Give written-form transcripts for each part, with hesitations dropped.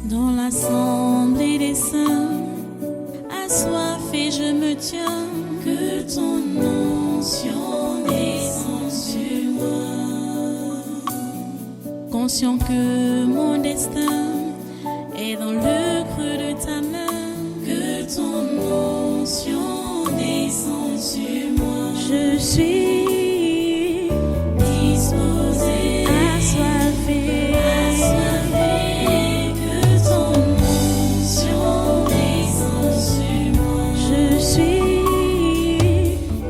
Dans l'assemblée des saints, assoiffé je me tiens, que ton onction descende sur moi. Conscient que mon destin est dans le creux de ta main, que ton onction descende sur moi. Je suis disposé, assoiffé, que ton onction descende sur moi. Je suis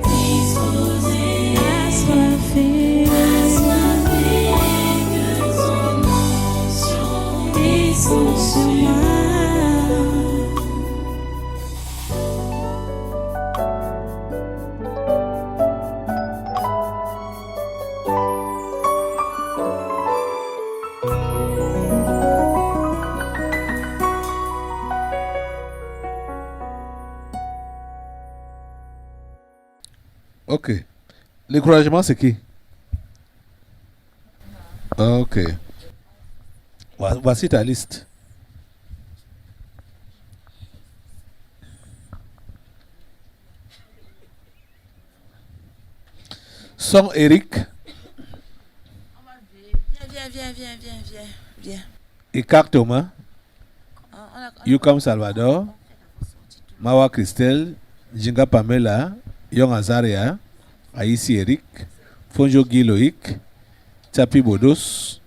disposé, assoiffé, que ton onction descende sur moi. Ok. L'encouragement, c'est qui? Ok. Voici ta liste. Son Eric Viens. Icare Thomas, Yukam Salvador, Mawa Christelle, Jinga Pamela, Young Azaria, Aïssi Eric, Fonjo Guy Loïc, Tapi Bodos,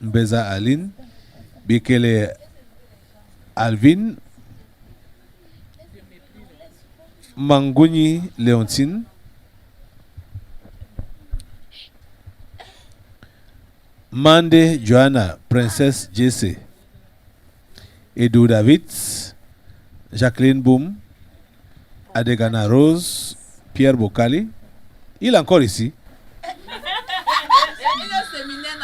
Mbeza Aline, Bekele Alvin, Mangouni Léontine, Mande Johanna, Princesse Jesse, Edu David, Jacqueline Boum, Adegana Rose, Pierre Bocali. Il est encore ici. Il est au séminaire,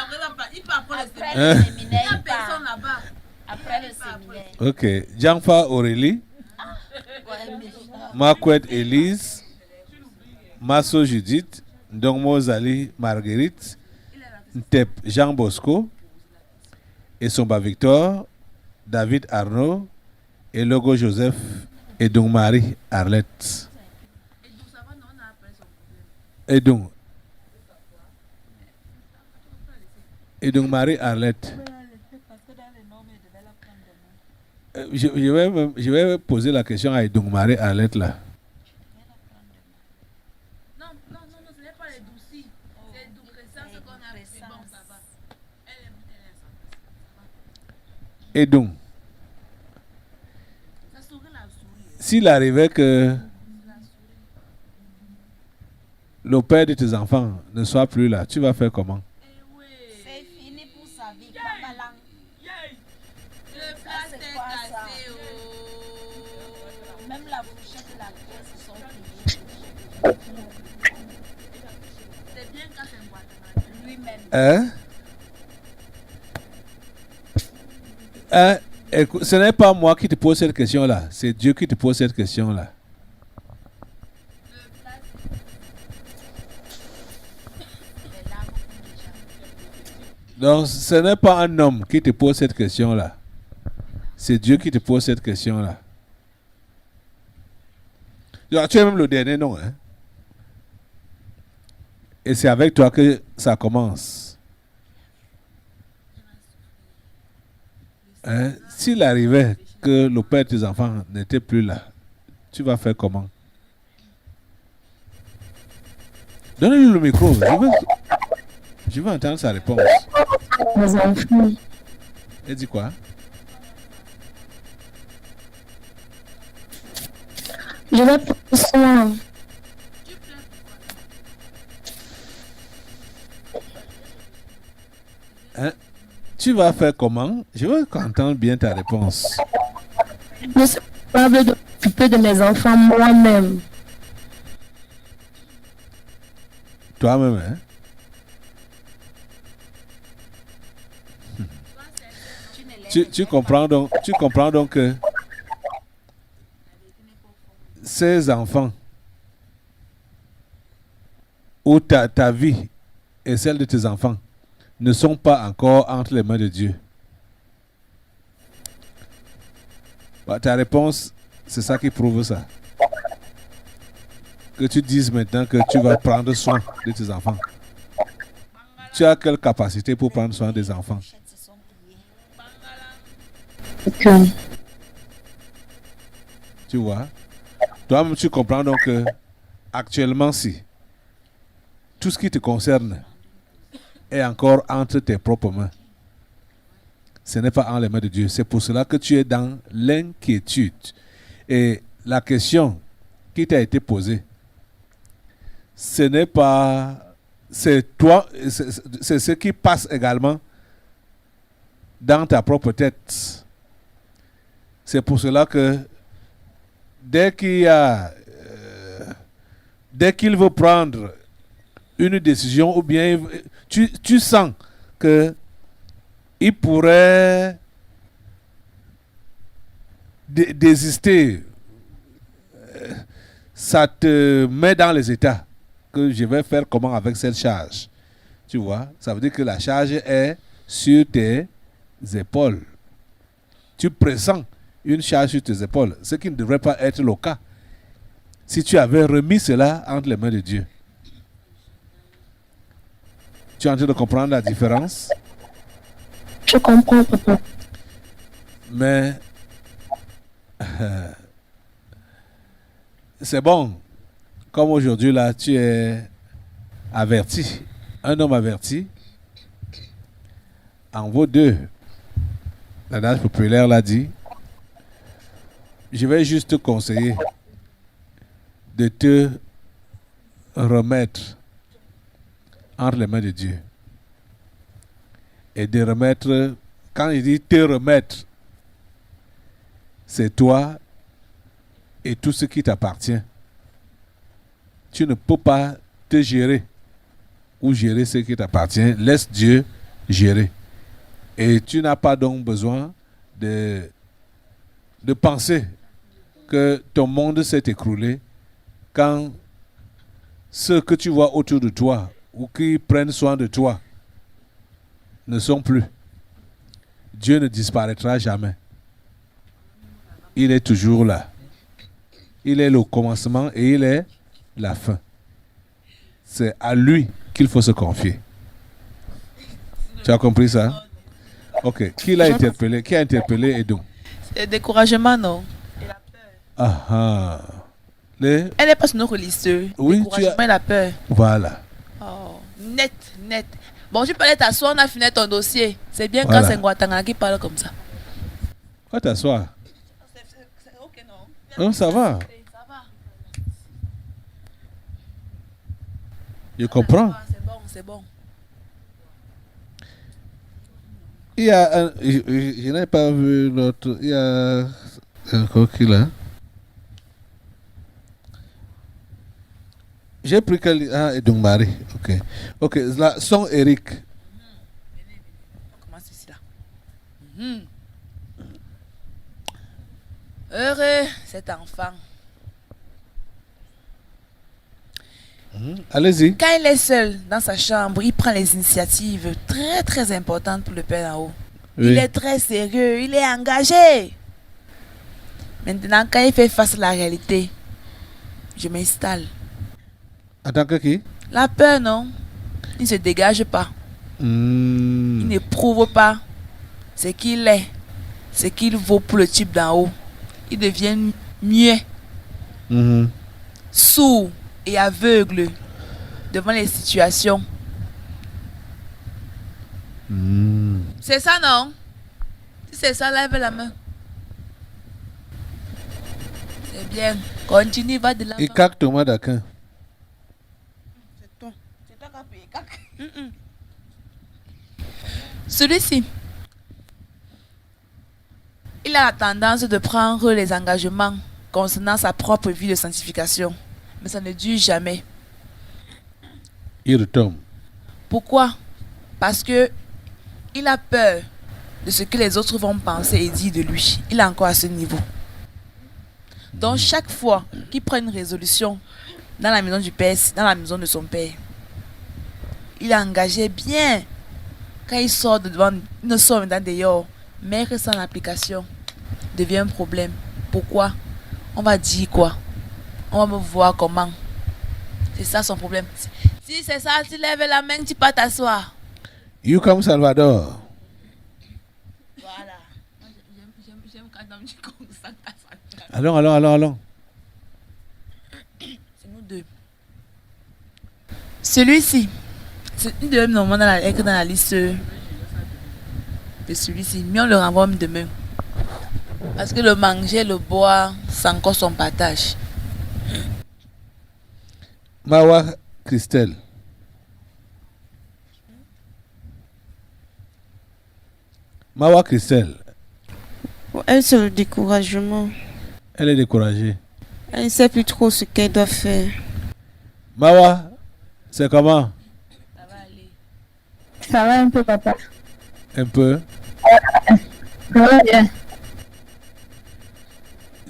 il part pour le séminaire. Il n'y a personne là-bas. Après le séminaire. Ok. Janfa Aurélie, Marquette Elise, Masso Judith, Ndongmo Zali Marguerite, Ntep Jean Bosco, Essomba Victor, David Arnaud, Elogo Joseph et donc Marie Arlette. Et donc Marie Arlette. Je vais poser la question à Edung Marie Arlette là. Non, ce n'est pas les doucis. C'est du crécence qu'on a fait. Bon, ça va. Et donc, s'il arrivait que le père de tes enfants ne soit plus là, tu vas faire comment? C'est fini pour sa vie. Le plat s'est cassé. Même la fourchette et la caisse sont pliées. C'est bien quand c'est Guatemala. Lui-même. Écoute, ce n'est pas moi qui te pose cette question-là, c'est Dieu qui te pose cette question-là. Donc, ce n'est pas un homme qui te pose cette question-là. C'est Dieu qui te pose cette question-là. Donc, tu es même le dernier nom. Hein? Et c'est avec toi que ça commence. Hein? S'il arrivait que le père de tes enfants n'était plus là, tu vas faire comment? Donne-lui le micro. Je veux entendre sa réponse. Mes enfants. Elle dit quoi? Je vais prendre soin. Hein? Tu vas faire comment? Je veux entendre bien ta réponse. Je suis capable de m'occuper de mes enfants moi-même. Toi-même, hein? Tu comprends donc que ces enfants ou ta vie et celle de tes enfants ne sont pas encore entre les mains de Dieu. Bah, ta réponse, c'est ça qui prouve ça. Que tu dises maintenant que tu vas prendre soin de tes enfants. Tu as quelle capacité pour prendre soin des enfants? Ok. Tu vois? Toi-même, tu comprends donc que actuellement, si tout ce qui te concerne est encore entre tes propres mains, ce n'est pas en les mains de Dieu. C'est pour cela que tu es dans l'inquiétude. Et la question qui t'a été posée, ce n'est pas... C'est toi, c'est ce qui passe également dans ta propre tête. C'est pour cela que dès qu'il veut prendre une décision, ou bien tu sens que il pourrait désister, ça te met dans les états que je vais faire comment avec cette charge. Tu vois, ça veut dire que la charge est sur tes épaules. Tu pressens une charge sur tes épaules, ce qui ne devrait pas être le cas si tu avais remis cela entre les mains de Dieu. Tu es en train de comprendre la différence? Je comprends, papa. Mais c'est bon. Comme aujourd'hui, là, tu es averti. Un homme averti en vaut deux. L'adage populaire l'a dit. Je vais juste te conseiller de te remettre entre les mains de Dieu. Et de remettre, quand il dit te remettre, c'est toi et tout ce qui t'appartient. Tu ne peux pas te gérer ou gérer ce qui t'appartient. Laisse Dieu gérer. Et tu n'as pas donc besoin de penser que ton monde s'est écroulé quand ceux que tu vois autour de toi ou qui prennent soin de toi ne sont plus. Dieu ne disparaîtra jamais. Il est toujours là. Il est le commencement et il est la fin. C'est à lui qu'il faut se confier. Tu as compris ça? Ok. Qui l'a interpellé? Qui a interpellé Edom? C'est le découragement, non? Ah ah. Elle n'est pas sur notre liste. Oui, Découragement et la peur. Voilà. Oh, net. Bon, tu peux aller t'asseoir, on a fini ton dossier. C'est bien Voilà. quand c'est Ngouatanga qui parle comme ça. Va t'asseoir. C'est ok, non? Non, ça va. Ça va. Je comprends. C'est bon. Il y a un... Je n'ai pas vu l'autre. Il y a encore qui là? J'ai pris quel... Ah, Edong Marie. Ok. Ok. Là, son Eric. Comment c'est là? Heureux cet enfant. Allez-y. Quand il est seul dans sa chambre, il prend les initiatives très très importantes pour le père en haut. Oui. Il est très sérieux, il est engagé. Maintenant, quand il fait face à la réalité, je m'installe. En tant que qui? La peur, non? Il ne se dégage pas. Il n'éprouve pas ce qu'il est, ce qu'il vaut pour le type d'en haut. Il devient muet, sourd et aveugle devant les situations. C'est ça, non? Si c'est ça, lève la main. C'est bien. Continue, va de l'avant. Il caque Thomas d'Aquin. C'est toi qui as payé cac. Celui-ci, il a la tendance de prendre les engagements concernant sa propre vie de sanctification. Mais ça ne dure jamais. Il retombe. Pourquoi? Parce que il a peur de ce que les autres vont penser et dire de lui. Il est encore à ce niveau. Donc chaque fois qu'il prend une résolution dans la maison du père, dans la maison de son père, il est engagé bien. Quand il sort de devant, il ne sort dans dehors, mais que sans application. devient un problème. Pourquoi? On va dire quoi? On va me voir comment? C'est ça son problème. Si c'est ça, tu lèves la main, tu peux t'asseoir. You come Salvador. Voilà. J'aime quand on dit comme ça. Allons. C'est nous deux. Celui-ci, c'est une de même normalement dans la liste de celui-ci. Mais on le renvoie même demain. Parce que le manger, le boire, c'est encore son partage. Mawa Christelle. Mawa Christelle. Elle, c'est le découragement. Elle est découragée. Elle ne sait plus trop ce qu'elle doit faire. Mawa, c'est comment? Ça va aller. Ça va un peu, papa. Un peu. Ça va bien.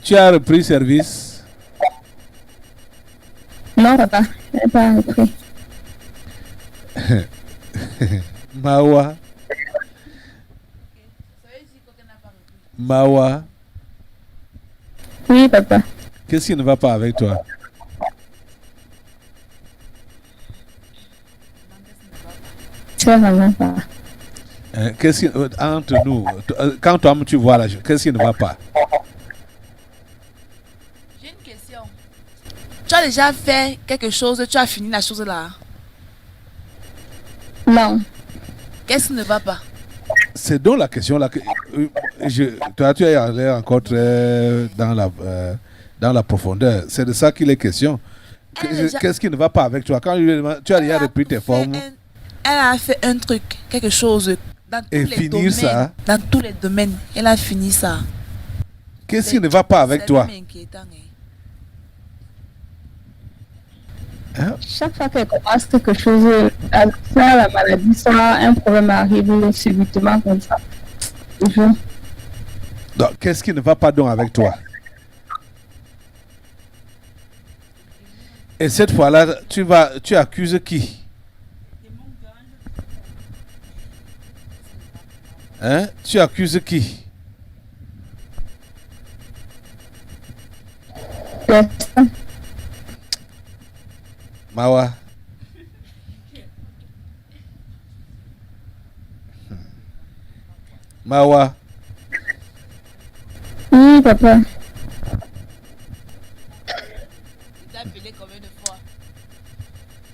Tu as repris service? Non, papa. Je n'ai pas repris. Mawa. Mawa, Oui, papa. qu'est-ce qui ne va pas avec toi? Ça va pas. Qu'est-ce qui, entre nous, quand toi tu vois la chose, qu'est-ce qui ne va pas? J'ai une question. Tu as déjà fait quelque chose, tu as fini la chose là. Non. Qu'est-ce qui ne va pas? C'est donc la question là que toi tu es allé encore très dans la profondeur. C'est de ça qu'il est question. Qu'est-ce qui ne va pas avec toi? Quand tu as déjà repris tes formes. Elle a fait un truc, quelque chose dans tous Et les finir domaines. ça. Dans tous les domaines, elle a fini ça. Qu'est-ce qui ne va pas avec toi? C'est même inquiétant, hein. Hein? Chaque fois qu'elle commence quelque chose, soit la maladie, soit un problème arrive subitement comme ça. Toujours. Donc, qu'est-ce qui ne va pas donc avec toi? Et cette fois-là, tu accuses qui? Hein? Tu accuses qui? Personne. Mawa. Mawa. Oui, papa. Il t'a appelé combien de fois?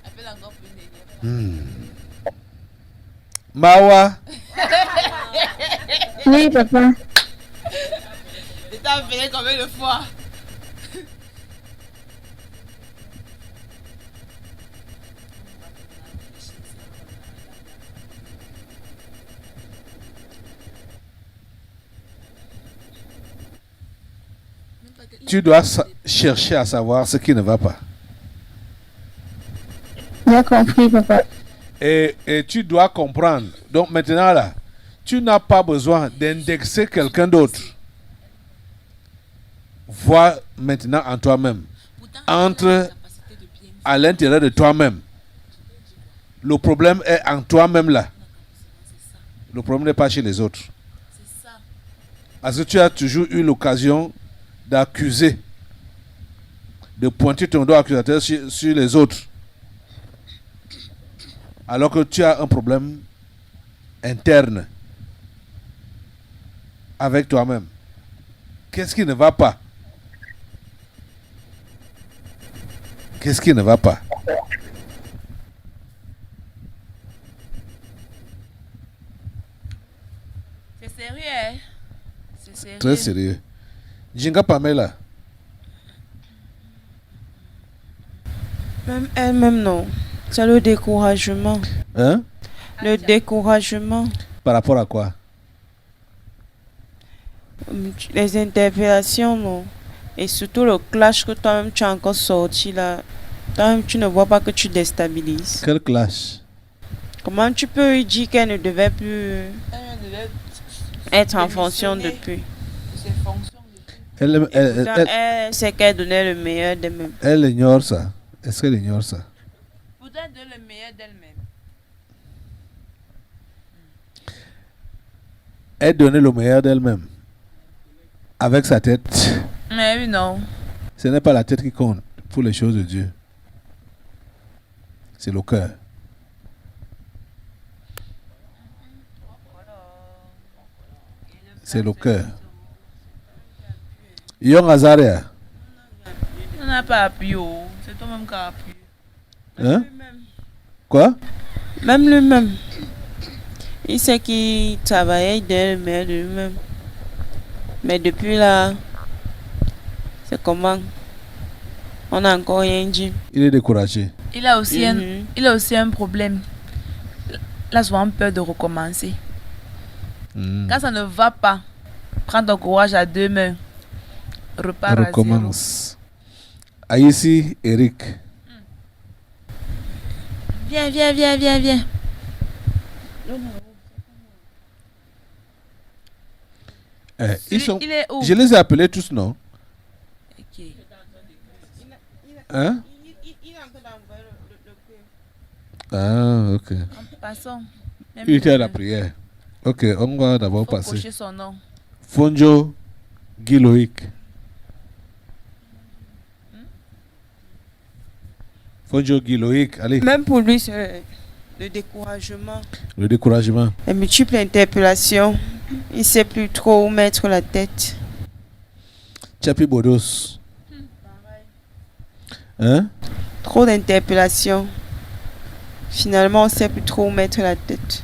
Appelle encore pour une dernière fois. Mawa. Oui, papa. Il t'a appelé combien de fois? Tu dois chercher à savoir ce qui ne va pas. J'ai compris, papa. Et tu dois comprendre. Donc maintenant là, tu n'as pas besoin d'indexer quelqu'un d'autre. Vois maintenant en toi-même. Pourtant, Entre elle a la capacité de bien à l'intérieur de toi-même. Le problème est en toi-même là. Le problème n'est pas chez les autres. c'est ça. Parce que tu as toujours eu l'occasion d'accuser, de pointer ton doigt accusateur sur les autres. Alors que tu as un problème interne avec toi-même. Qu'est-ce qui ne va pas? Qu'est-ce qui ne va pas? C'est sérieux, hein? C'est sérieux. Très sérieux. Jinga Pamela. Même elle-même, non. C'est le découragement. Hein? Le découragement. Par rapport à quoi? Les interpellations, non. Et surtout le clash que toi-même tu as encore sorti là. Toi-même, tu ne vois pas que tu déstabilises. Quel clash? Comment tu peux lui dire qu'elle ne devait plus Elle devait être en fonction démissionner depuis? de ses fonctions. Pourtant, elle sait qu'elle donnait le meilleur d'elle-même. Elle ignore ça. Est-ce qu'elle ignore ça? Pourtant, elle donne le meilleur d'elle-même. Elle donnait le meilleur d'elle-même. avec sa tête. Mais oui, non. Ce n'est pas la tête qui compte pour les choses de Dieu. C'est le cœur. C'est le cœur. Young Azaria. On n'a pas appuyé. C'est toi-même qui as appuyé. Hein? Quoi? Même lui-même. Il sait qu'il travaillait de lui-même. Mais depuis là, c'est comment? On n'a encore rien dit. Il est découragé. Il a aussi, Mhm. il a aussi un problème. Il a souvent peur de recommencer. Mm. Quand ça ne va pas, prends ton courage à deux mains. Repars à zéro. Recommence. Aïssi, Eric. Viens, viens, viens, viens, viens. Ils sont... Il est où? Je les ai appelés tous, non? Ok. Hein? Il est en train d'envoyer le Ah, ok. Passons. Même Il était à la il prière. Ok, on va d'abord faut passer. cocher son nom. Fonjo Giloïc. Fonjo Giloïc, allez. Même pour lui, c'est le découragement. Le découragement. Les multiples interpellations. Il ne sait plus trop où mettre la tête. Chapi Bodos. Hein? Trop d'interpellations. Finalement, on ne sait plus trop où mettre la tête.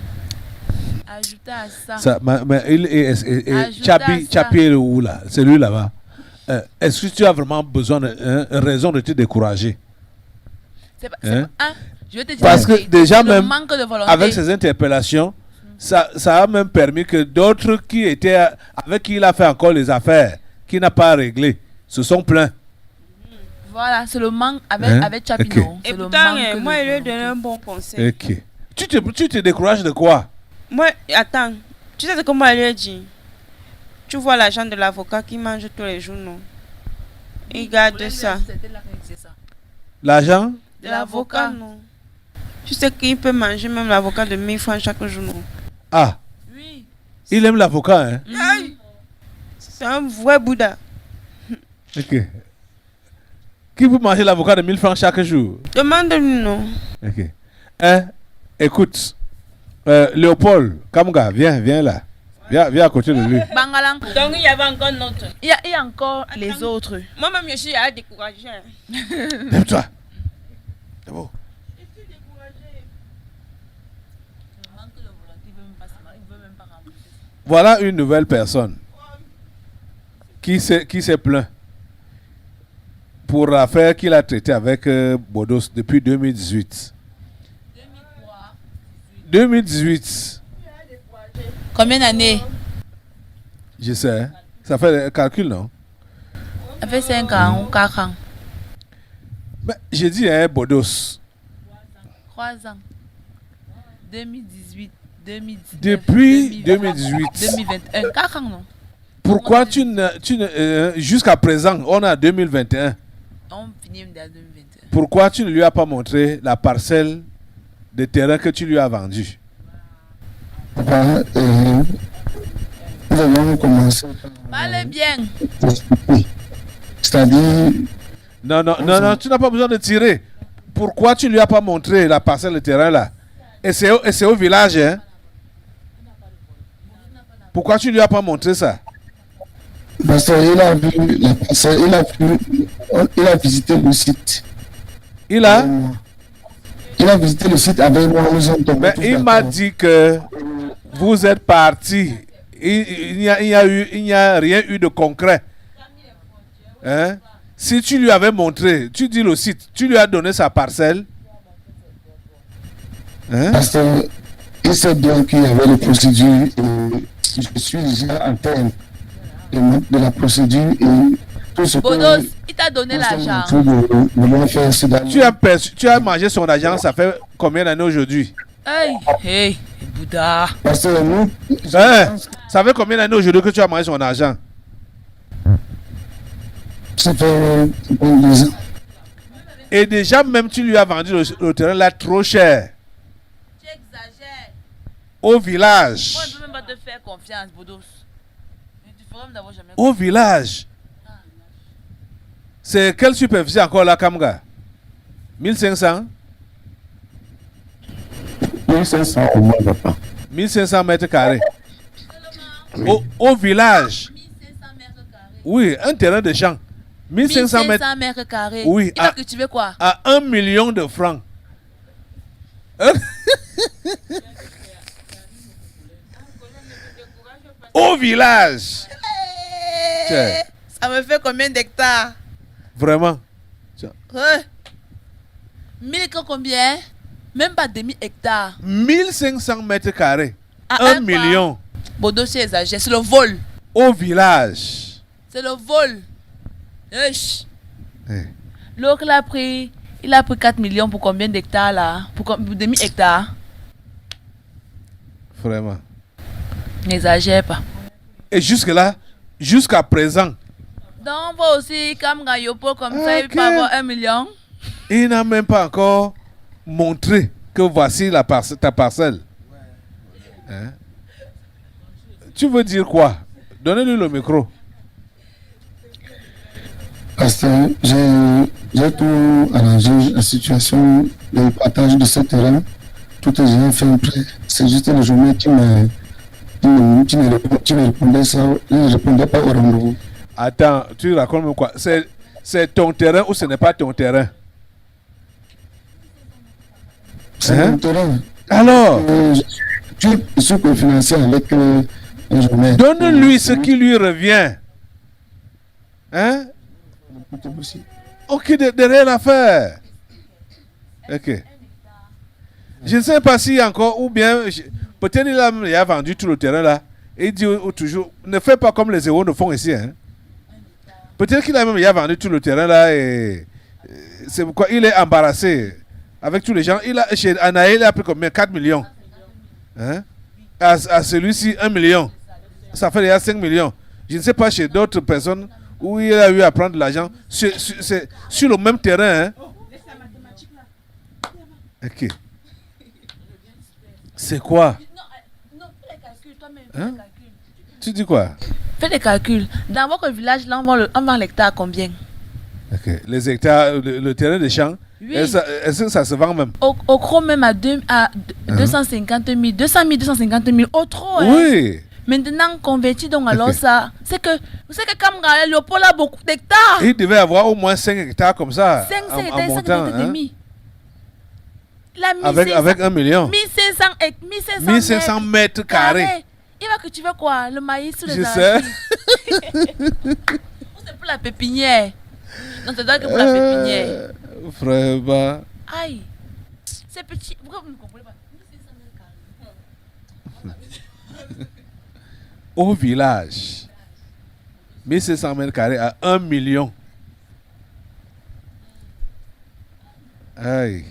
Ajoutez à ça. Ça, mais Ajoute Chapi, à ça. Chapi est où là? C'est lui là-bas. Est-ce que tu as vraiment besoin de raison de te décourager? C'est pas, Hein? je vais te dire Parce la que vérité, déjà le même manque de volonté. avec ces interpellations, ça a même permis que d'autres qui étaient avec qui il a fait encore les affaires, qui n'a pas réglé, se sont plaints. Voilà, c'est le manque avec, Hein? avec Chapi, Ok. non. Et C'est le pourtant, manque de moi, il lui ai volonté. donné un bon conseil. Ok. Tu te décourages de quoi? Moi, attends. Tu sais ce que moi, il lui ai dit? Tu vois l'argent de l'avocat qui mange tous les jours, non? Il garde ça. C'était là que c'est ça. L'argent? De l'avocat. non. Tu sais qu'il peut manger même l'avocat de 1000 francs chaque jour, non? Ah, Oui. il aime l'avocat, hein? Aïe! C'est un vrai Bouddha. Ok. Qui peut manger l'avocat de 1000 francs chaque jour? Demande-lui, non? Ok. Écoute, Léopold, Kamga, viens là. Viens à côté de lui. Bangalang. Donc, il y avait encore notre. Il y a encore les autres. Moi-même, je suis à décourager. Lève-toi. C'est bon. Voilà une nouvelle personne qui s'est plaint pour l'affaire qu'il a traitée avec Bodos depuis 2018. 2018, Combien d'années? je sais. Ça fait le calcul, non? Ça fait 5 ans ou 4 ans. Mais j'ai dit, hein, Bodos. 3 ans. 2018, 2019. Depuis 2020, 2018. 2021. 4 ans, non? Pourquoi jusqu'à présent, on est en 2021. On finit en 2021. Pourquoi tu ne lui as pas montré la parcelle de terrain que tu lui as vendue? Papa, nous avons commencé Parlez bien. par expliquer. C'est-à-dire, Non, tu n'as pas besoin de tirer. Pourquoi tu ne lui as pas montré la parcelle de terrain là? Et c'est au village, hein? Pourquoi tu ne lui as pas montré ça? parce qu'il a vu la parcelle, il a visité le site. Il a... Il a visité le site avec moi, nous sommes tombés Mais tous il m'a d'accord. dit que vous êtes partis. Il n'y a rien eu de concret. Hein? Si tu lui avais montré, tu dis le site, tu lui as donné sa parcelle. Hein? Parce qu'il sait bien qu'il y avait des procédures et je suis déjà en terme de la procédure et tout ce Bodos, que il t'a donné nous sommes en l'argent. train de vouloir faire c'est dans Tu as mangé son argent, ça fait combien d'années aujourd'hui? Hey, hey, Bouddha. parce que nous, Hein? Ça fait combien d'années aujourd'hui que tu as mangé son argent? ça fait 2 ans. Et déjà même tu lui as vendu le terrain là trop cher. Tu exagères. Au village. Moi, je ne peux même pas te faire confiance, Bodos. Tu feras d'abord jamais. Au village. C'est quelle superficie encore là, Kamga? 1500? 1500 au moins, papa. 1500 mètres carrés. Au village. 1500 mètres carrés. Oui, un terrain de champ. 1500 mètres. 1500 mètres carrés. Oui, Il va cultiver quoi? À 1 million de francs. Au village. Tiens, Ça me fait combien d'hectares? vraiment. 1000 combien? Même pas demi-hectare. 1500 mètres carrés. À 1 un million. Bon dossier exagère, c'est le vol. Au village. C'est le vol. Wesh. Eh. L'autre il a pris 4 millions pour combien d'hectares là? Pour demi-hectare. Vraiment. N'exagère pas. Et jusque-là, jusqu'à présent, Donc on va aussi comme Gayopo comme ça, il Ok. peut avoir 1 million. il n'a même pas encore montré que voici ta parcelle. Hein? Tu veux dire quoi? Donnez-lui le micro. Parce que j'ai tout arrangé, la situation, le partage de ce terrain, tout est déjà fait prêt. C'est juste le journée qui me répondait ça, il ne répondait pas au rendez-vous. Attends, tu racontes même quoi? C'est ton terrain ou ce n'est pas ton terrain? C'est Hein? mon terrain. Alors, Je suis cofinancé avec un journée. donne-lui ce qui lui revient. Hein? Ok, de rien à faire. Ok. Je ne sais pas s'il y a encore, ou bien, peut-être il a vendu tout le terrain là. Et il dit toujours, ne fais pas comme les zéros ne font ici. Hein? Peut-être qu'il a vendu tout le terrain là et c'est pourquoi il est embarrassé avec tous les gens. Chez Anaël, il a pris combien? 4 millions. Hein? À celui-ci, 1 million. Ça fait déjà 5 millions. Je ne sais pas chez d'autres personnes où il a eu à prendre l'argent. C'est sur le même terrain. Hein? Ok. C'est quoi? Non, fais les calculs toi-même. Hein? Tu dis quoi? Fais les calculs. Dans votre village, là, on vend l'hectare combien? Ok. Les hectares, le terrain de champ, Oui. est-ce que ça se vend même? Au gros, même à 250 000, 200 000, 250 000. Au trop, hein? Oui. Maintenant, converti, donc alors Ok. ça, c'est que, vous savez que comme Léopold a beaucoup d'hectares. Il devait avoir au moins 5 hectares comme ça. 5 en hectares, 5 montant, hectares et hein? demi. La Avec 1 million. 1500 1500 mètres carrés. Il va cultiver quoi? Le maïs ou les Je sais. arachides? Ou c'est pour la pépinière? Non, c'est donc pour la pépinière. Vraiment. Aïe. C'est petit. Pourquoi vous ne comprenez pas? 1500 mètres carrés. Au village, 1500 mètres carrés à 1 million. Aïe.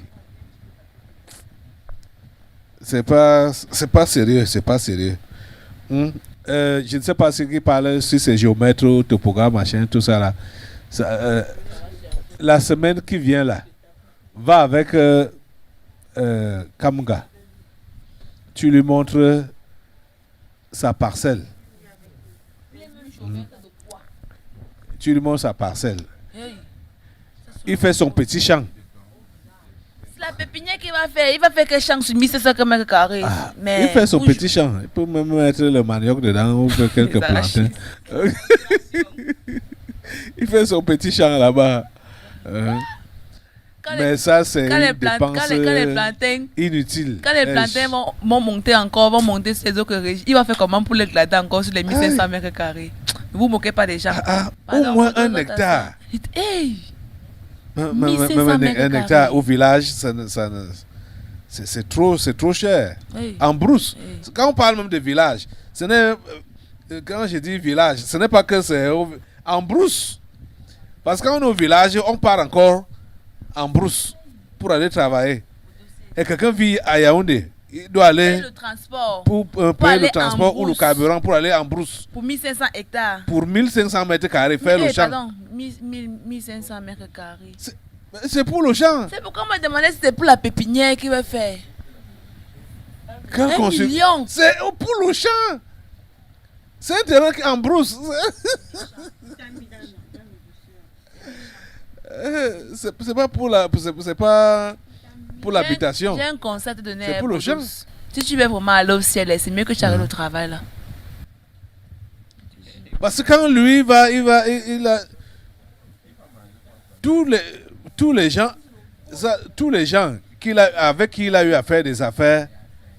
C'est pas sérieux, c'est pas sérieux. Je ne sais pas ce qui parle si c'est géomètre, topographe, machin, tout ça là. La semaine qui vient là, va avec Kamga. Tu lui montres sa parcelle. Tu lui montres sa parcelle. Hey. Il fait son petit champ. C'est la pépinière qu'il va faire. Il va faire que champ sur 1500 mètres carrés. Mais Il fait son où petit champ. Il peut même mettre le manioc dedans ou faire quelques Les plantains. Il fait son petit champ là-bas. Quand Mais ça, c'est quand une les plantains, dépense quand les plantains, inutile. quand les plantains vont monter encore, vont monter ces autres régions, il va faire comment pour les glader encore sur les 1500 mètres carrés? Ne vous moquez pas des gens. Au moins 1 hectare. Hey! Même 1500 mètres un hectare carrés. au village, c'est trop cher. Hey. En brousse. Hey. Quand on parle même de village, ce n'est, quand je dis village, ce n'est pas que c'est en brousse. Parce que quand on est au village, on part encore en brousse pour aller travailler. Et quelqu'un vit à Yaoundé, il doit aller Et le transport pour payer aller le en transport ou le brousse. carburant pour aller en brousse. pour 1500 hectares. Pour 1500 mètres carrés, faire le champ. Pardon, 1500 mètres carrés. C'est pour le champ. C'est pourquoi on m'a demandé si c'était pour la pépinière qu'il va faire. Quand 1 million. C'est pour le champ. C'est un terrain qui en brousse. C'est pas pour la, c'est pas pour l'habitation. J'ai un conseil à te donner. C'est pour le champ. Si tu veux vraiment aller au ciel, c'est mieux que tu arrives au travail là. Parce que quand lui il a tous les gens, avec qui il a eu à faire des affaires,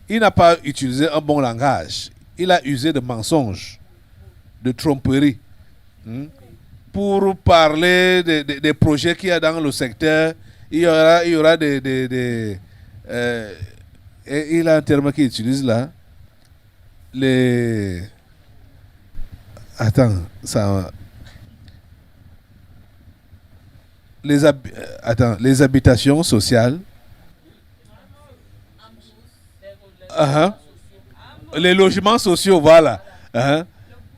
il n'a pas utilisé un bon langage. Il a usé de mensonges, de tromperies, pour parler des projets qu'il y a dans le secteur. Il y aura et il a un terme qu'il utilise là. Les habitations sociales. Les logements sociaux, voilà.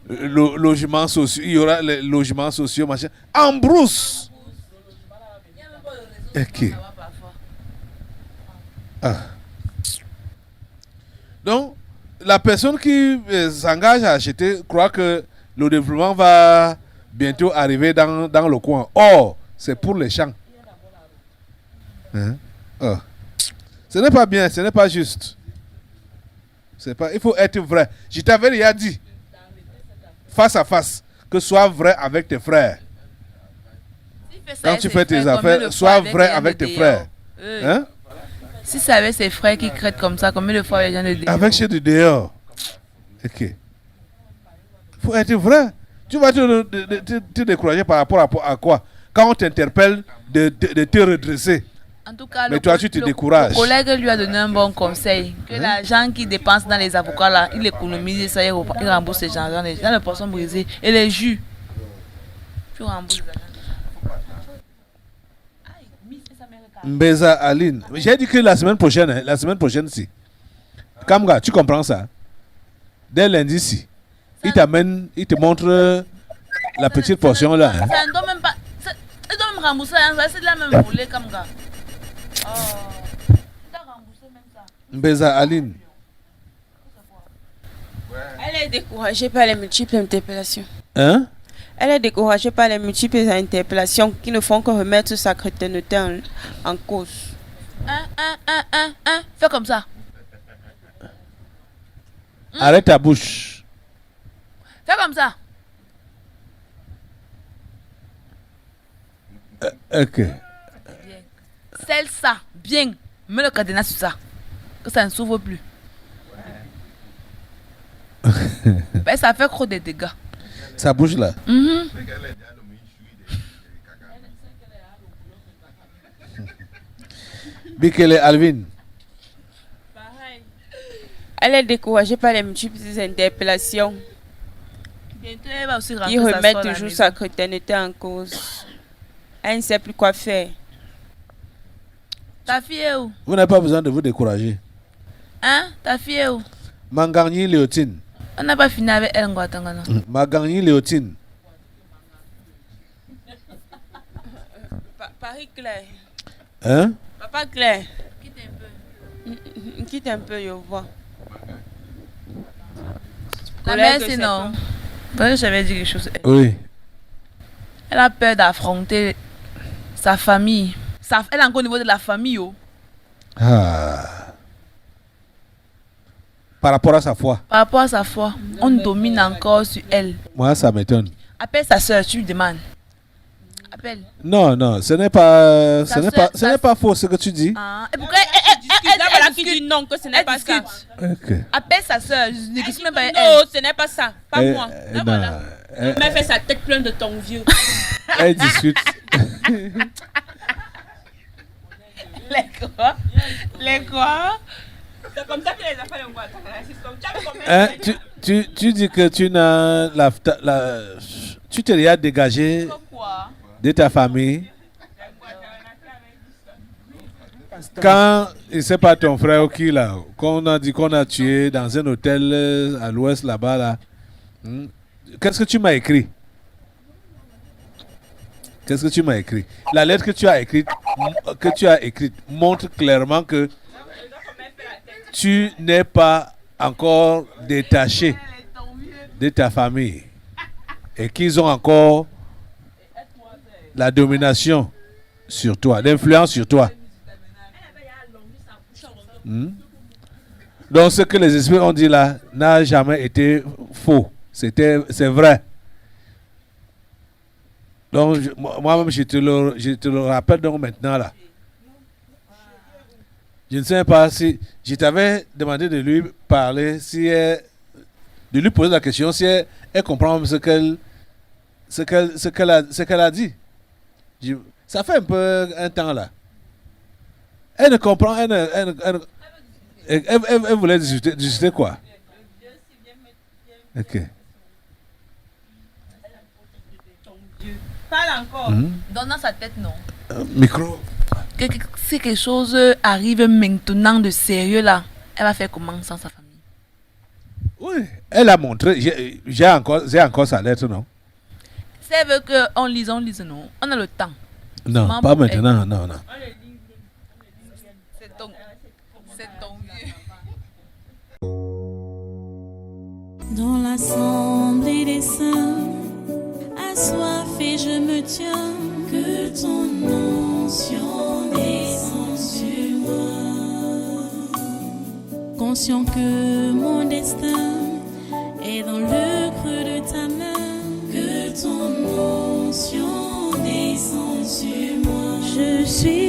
Logements sociaux, il y aura les logements sociaux, machin. En brousse. Ok. Donc, la personne qui s'engage à acheter croit que le développement va bientôt arriver dans le coin. Or, c'est pour les champs. Ce n'est pas bien, ce n'est pas juste. Il faut être vrai. Je t'avais déjà dit, face à face, que sois vrai avec tes frères. Quand tu fais tes affaires, sois vrai avec tes frères. Si c'est avec ses frères qui crêtent comme ça, combien de fois les gens le disent? Avec chez du dehors. Ok. Il faut être vrai. Tu vas te décourager par rapport à quoi? Quand on t'interpelle de te redresser. En tout cas, mais toi, tu te décourages. Le collègue lui a donné un bon conseil. Que l'argent qu'il dépense dans les avocats, là, il économise ça, il rembourse les gens dans les poissons brisés et les jus. Tu rembourses les gens. Mbeza Aline. J'ai dit que la semaine prochaine, si. Kamga, tu comprends ça? Dès lundi, si. Il te montre la petite portion là. Ça ne doit même pas. Il doit même rembourser, c'est de la même volée, Kamga. Oh. Il doit rembourser même ça. Mbeza Aline. Elle est découragée par les multiples interpellations. Hein? Elle est découragée par les multiples interpellations qui ne font que remettre sa chrétienté en cause. Fais comme ça. Arrête ta bouche. Fais comme ça. Ok. Celle ça, bien. Mets le cadenas sur ça. Que ça ne s'ouvre plus. Ben, ça fait trop de dégâts. Ça bouge là. Bikele Alvin. Elle est découragée par les multiples interpellations qui remettent toujours sa chrétienté en cause. Elle ne sait plus quoi faire. Ta fille est où? Vous n'avez pas besoin de vous décourager. Hein? Ta fille est où? Mangarni Léotine. On n'a pas fini avec elle en Guatemala. Mangarni Léotine. Paris Claire. Hein? Papa Claire. Quitte un peu. Quitte un peu, je vois. La mère, c'est non. J'avais dit quelque chose. Oui. Elle a peur d'affronter sa famille. Elle est encore au niveau de la famille. Oh. Par rapport à sa foi. Par rapport à sa foi, on domine encore sur elle. Moi, ça m'étonne. Appelle sa soeur, tu lui demandes. Appelle. Non, ce n'est pas faux ce que tu dis. Et pourquoi elle qui dit non, que ce n'est pas ça. Okay. Appelle sa soeur, je ne discute même pas avec elle. Non, ce n'est pas ça, pas moi. Là, non. voilà. Elle fait sa tête pleine de ton vieux. Elle discute. Les quoi? C'est comme ça que les affaires en Guatemala. Tu dis que tu n'as tu t'es déjà dégagé de ta famille. Quand c'est pas ton frère qui là, qu'on a dit qu'on a tué dans un hôtel à l'ouest là-bas là, qu'est-ce que tu m'as écrit? Qu'est-ce que tu m'as écrit? La lettre que tu as écrite montre clairement que tu n'es pas encore détaché de ta famille et qu'ils ont encore la domination sur toi, l'influence sur toi. Donc ce que les esprits ont dit là n'a jamais été faux. C'est vrai. Donc moi-même je te le rappelle donc maintenant là. Je ne sais pas si je t'avais demandé de lui parler, de lui poser la question si elle comprend ce qu'elle a dit. Ça fait un peu un temps là. Elle ne comprend, elle voulait discuter quoi? Ok. Parle encore. Dans sa tête, non. Micro. Si quelque chose arrive maintenant de sérieux là, elle va faire comment sans sa famille? Oui, elle a montré. J'ai encore sa lettre, non? Si elle veut qu'on lise, non. On a le temps. Non, Maman, pas maintenant, non. C'est ton vieux. Dans l'assemblée des saints, assoiffé je me tiens, que ton onction descende sur moi. Conscient que mon destin est dans le creux de ta main, que ton onction descende sur moi. Je suis